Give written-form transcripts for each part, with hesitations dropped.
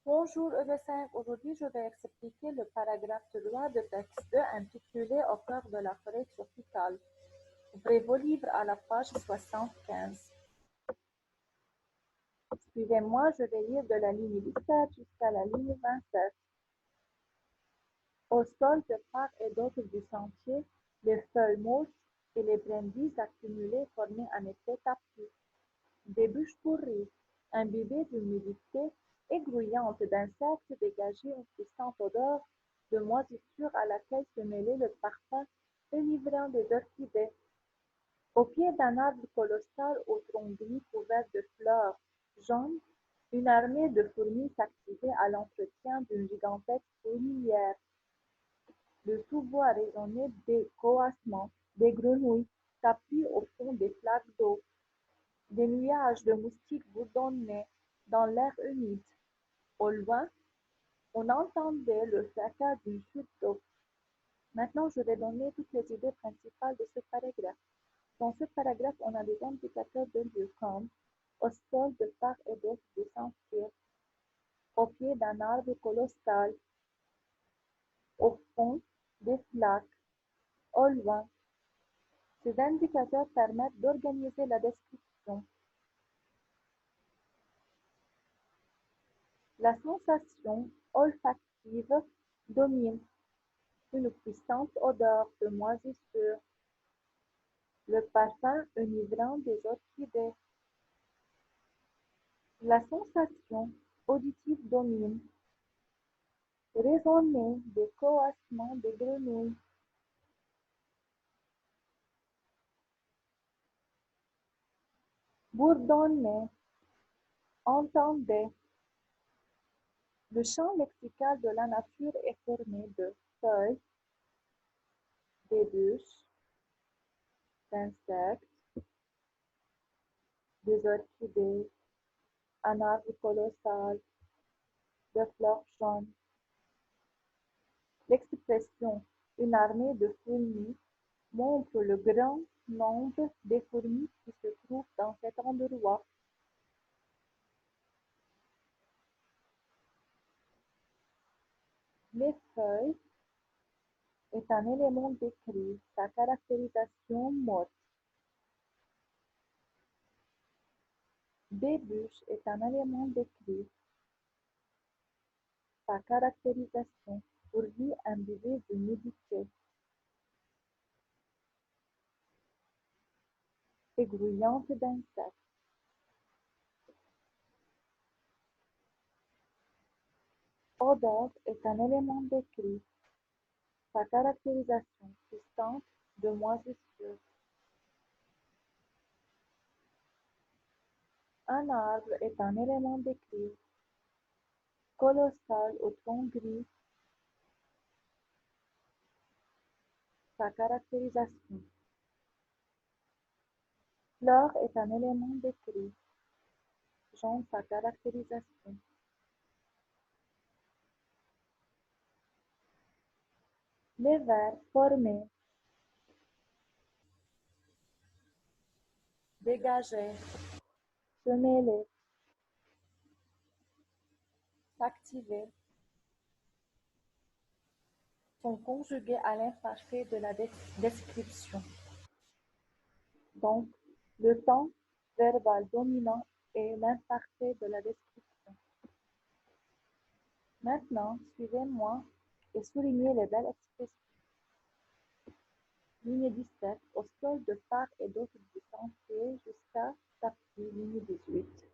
Bonjour EB5, aujourd'hui je vais expliquer le paragraphe de loi de texte intitulé Au cœur de la forêt tropicale. Ouvrez vos livres à la page 75. Suivez-moi, je vais lire de la ligne 17 jusqu'à la ligne 27. Au sol de part et d'autre du sentier, les feuilles mortes et les brindilles accumulées formaient un épais tapis. Des bûches pourries, imbibées d'humidité et grouillantes d'insectes dégageaient une puissante odeur de moisissure à laquelle se mêlait le parfum enivrant des orchidées. Au pied d'un arbre colossal au tronc gris couvert de fleurs jaunes, une armée de fourmis s'activait à l'entretien d'une gigantesque fourmilière. Le sous-bois résonnait des coassements des grenouilles tapies au fond des flaques d'eau. Des nuages de moustiques bourdonnaient dans l'air humide. Au loin, on entendait le fracas d'une chute d'eau. Maintenant, je vais donner toutes les idées principales de ce paragraphe. Dans ce paragraphe, on a des indicateurs de lieu comme au sol de part et d'autre du sentier, au pied d'un arbre colossal, au fond des flaques, au loin. Ces indicateurs permettent d'organiser la description. La sensation olfactive domine, une puissante odeur de moisissure, le parfum enivrant des orchidées. La sensation auditive domine, résonner des coassements des grenouilles. Bourdonner, entendez. Le champ lexical de la nature est formé de feuilles, des bûches, d'insectes, des orchidées, un arbre colossal, de fleurs jaunes. L'expression une armée de fourmis montre le grand nombre des fourmis qui se trouvent dans cet endroit. Les feuilles est un élément décrit, sa caractérisation morte. Des bûches est un élément décrit, sa caractérisation pourvue imbibée d'humidité et grouillante d'insectes. Odeur est un élément décrit, sa caractérisation puissante de moisissure. Un arbre est un élément décrit, colossal au tronc gris, sa caractérisation. Fleur est un élément décrit, jaune sa caractérisation. Les vers formés, dégager, se mêler, s'activer sont conjugués à l'imparfait de la description. Donc, le temps verbal dominant est l'imparfait de la description. Maintenant, suivez-moi et soulignez les belles expressions. Ligne 17, au sol de part et d'autre du sentier jusqu'à tapis, ligne 18.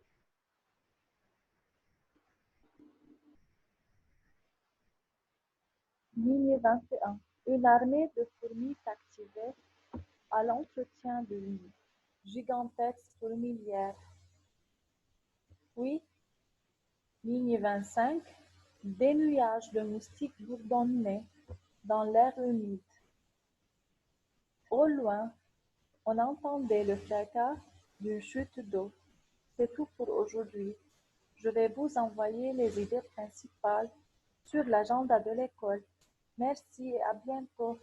Ligne 21, une armée de fourmis s'activait à l'entretien d'une gigantesque fourmilière. Puis, ligne 25, des nuages de moustiques bourdonnaient dans l'air humide. Au loin, on entendait le fracas d'une chute d'eau. C'est tout pour aujourd'hui. Je vais vous envoyer les idées principales sur l'agenda de l'école. Merci et à bientôt.